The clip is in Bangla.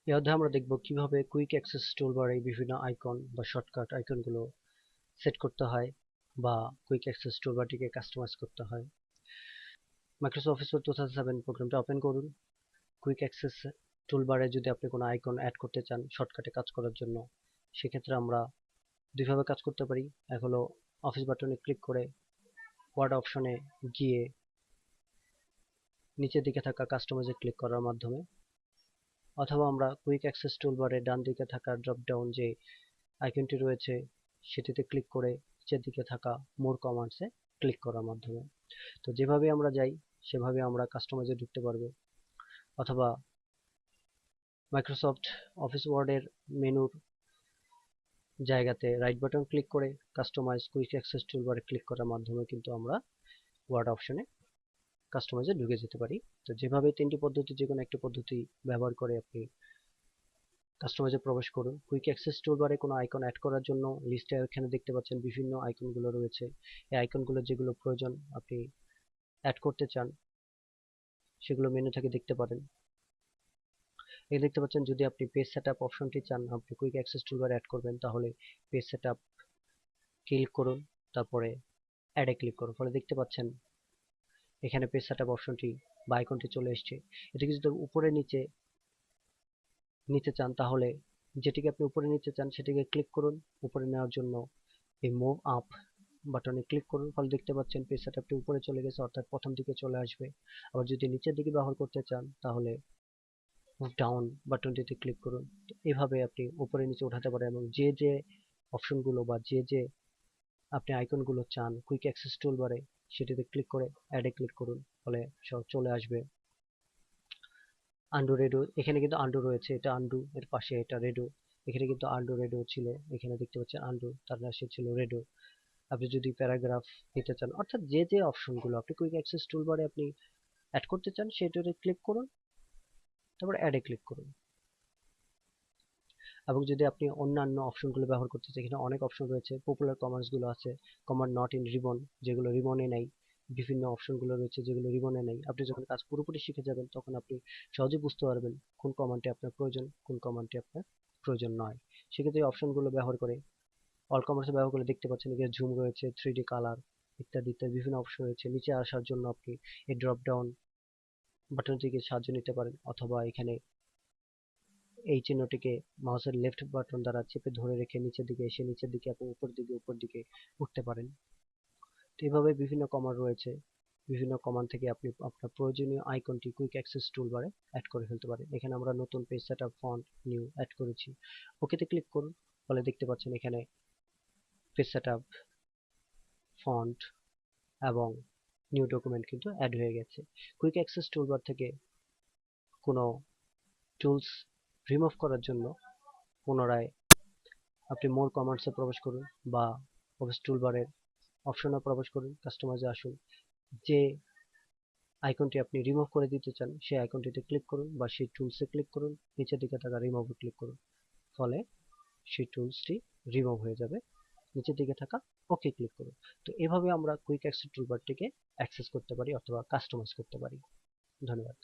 এই অধ্যায়ে আমরা দেখব কিভাবে কুইক অ্যাক্সেস টুলবারে বিভিন্ন আইকন বা শর্টকাট আইকনগুলো সেট করতে হয় বা কুইক অ্যাক্সেস টুলবারটিকে কাস্টমাইজ করতে হয়। মাইক্রোসফট অফিস ওয়ার্ড 2007 প্রোগ্রামটা ওপেন করুন। কুইক অ্যাক্সেস টুলবারে যদি আপনি কোনো আইকন অ্যাড করতে চান শর্টকাটে কাজ করার জন্য, সেক্ষেত্রে আমরা দুইভাবে কাজ করতে পারি। এক হলো অফিস বাটনে ক্লিক করে ওয়ার্ড অপশনে গিয়ে নিচের দিকে থাকা কাস্টমাইজে ক্লিক করার মাধ্যমে, অথবা আমরা কুইক অ্যাক্সেস টুলবারে ডান দিকে থাকা ড্রপ ডাউন যে আইকনটি রয়েছে সেটিতে ক্লিক করে নিচের দিকে থাকা মোর কমান্ডসে ক্লিক করার মাধ্যমে। তো যেভাবে আমরা যাই সেভাবে আমরা কাস্টমাইজে ঢুকতে পারবো, অথবা মাইক্রোসফট অফিস ওয়ার্ডের মেনুর জায়গাতে রাইট বাটন ক্লিক করে কাস্টমাইজ কুইক অ্যাক্সেস টুলবারে ক্লিক করার মাধ্যমে কিন্তু আমরা ওয়ার্ড অপশনে কাস্টমাইজে ঢুকে যেতে পারি। তো যেভাবে তিনটি পদ্ধতি যে কোনো একটি পদ্ধতি ব্যবহার করে আপনি কাস্টমাইজে প্রবেশ করুন। কুইক অ্যাক্সেস টুলবারে কোনো আইকন অ্যাড করার জন্য লিস্টে এখানে দেখতে পাচ্ছেন বিভিন্ন আইকনগুলো রয়েছে। এই আইকনগুলো যেগুলো প্রয়োজন আপনি অ্যাড করতে চান সেগুলো মেনু থেকে দেখতে পারেন। এই দেখতে পাচ্ছেন যদি আপনি পেজ সেটআপ অপশনটি চান আপনি কুইক অ্যাক্সেস টুলবারে অ্যাড করবেন, তাহলে পেজ সেটআপ ক্লিক করুন, তারপরে অ্যাডে ক্লিক করুন। ফলে দেখতে পাচ্ছেন এখানে পেজ সেটআপ অপশনটি বা আইকনটি চলে এসেছে। এটিকে যদি উপরে নিচে নিতে চান তাহলে যেটিকে আপনি উপরে নিতে চান সেটিকে ক্লিক করুন। উপরে নেওয়ার জন্য এই মুভ আপ বাটনে ক্লিক করুন। ফলে দেখতে পাচ্ছেন পেজ সেটআপটি উপরে চলে গেছে, অর্থাৎ প্রথম দিকে চলে আসবে। আবার যদি নিচের দিকে ব্যবহার করতে চান তাহলে মুভ ডাউন বাটনটিতে ক্লিক করুন। তো এভাবে আপনি উপরে নিচে উঠাতে পারেন এবং যে যে অপশনগুলো বা যে যে আপনি আইকনগুলো চান কুইক অ্যাক্সেস টুলবারে সেটিতে ক্লিক করে অ্যাডে ক্লিক করুন, ফলে সব চলে আসবে। আন্ডু রেডো, এখানে কিন্তু আন্ডু রয়েছে, এটা আন্ডু, এর পাশে এটা রেডো। এখানে কিন্তু আন্ডু রেডো ছিল, এখানে দেখতে পাচ্ছেন আন্ডু, তার পাশে ছিল রেডো। আপনি যদি প্যারাগ্রাফ নিতে চান, অর্থাৎ যে যে অপশনগুলো আপনি কুইক অ্যাক্সেস টুলবারে আপনি অ্যাড করতে চান সেটাতে ক্লিক করুন, তারপর অ্যাডে ক্লিক করুন। এবং যদি আপনি অন্যান্য অপশনগুলো ব্যবহার করতে চান, এখানে অনেক অপশন রয়েছে। পপুলার কমান্ডসগুলো আছে, কমান্ড নট ইন রিবন, যেগুলো রিবনে নেই। বিভিন্ন অপশনগুলো রয়েছে যেগুলো রিবনে নেই। আপনি যখন কাজ পুরোপুরি শিখে যাবেন তখন আপনি সহজে বুঝতে পারবেন কোন কমান্ডটি আপনার প্রয়োজন, কোন কমান্ডটি আপনার প্রয়োজন নয়। সেক্ষেত্রে এই অপশনগুলো ব্যবহার করে অল কমান্ডস ব্যবহার করে দেখতে পাচ্ছেন এখানে জুম রয়েছে, 3D কালার ইত্যাদি ইত্যাদি বিভিন্ন অপশন রয়েছে। নিচে আসার জন্য আপনি এই ড্রপ ডাউন বাটন থেকে সাহায্য নিতে পারেন, অথবা এখানে এই চিহ্নটিকে মাউসের লেফট বাটন দ্বারা চেপে ধরে রেখে নিচের দিকে এসে নিচের দিকে এবং উপর দিকে উঠতে পারেন। তো এইভাবে বিভিন্ন কমান্ড রয়েছে। বিভিন্ন কমান্ড থেকে আপনি আপনার প্রয়োজনীয় আইকনটি কুইক অ্যাক্সেস টুলবারে অ্যাড করে ফেলতে পারেন। এখানে আমরা নতুন page setup font new add করেছি, ওকেতে ক্লিক করুন। ফলে দেখতে পাচ্ছেন এখানে পেজ সেটআপ ফন্ট এবং নিউ ডকুমেন্ট কিন্তু অ্যাড হয়ে গেছে। কুইক অ্যাক্সেস টুলবার থেকে কোনো টুলস রিমুভ করার জন্য পুনরায় আপনি মোর কমান্ডসে প্রবেশ করুন বা অফিস টুলবারের অপশনে প্রবেশ করুন, কাস্টমাইজে আসুন। যে আইকনটি আপনি রিমুভ করে দিতে চান সেই আইকনটিতে ক্লিক করুন বা সেই টুলসে ক্লিক করুন, নিচের দিকে থাকা রিমুভে ক্লিক করুন। ফলে সেই টুলসটি রিমুভ হয়ে যাবে। নিচের দিকে থাকা ওকে ক্লিক করুন। তো এভাবে আমরা কুইক অ্যাক্সেস টুলবারটিকে অ্যাক্সেস করতে পারি অথবা কাস্টমাইজ করতে পারি। ধন্যবাদ।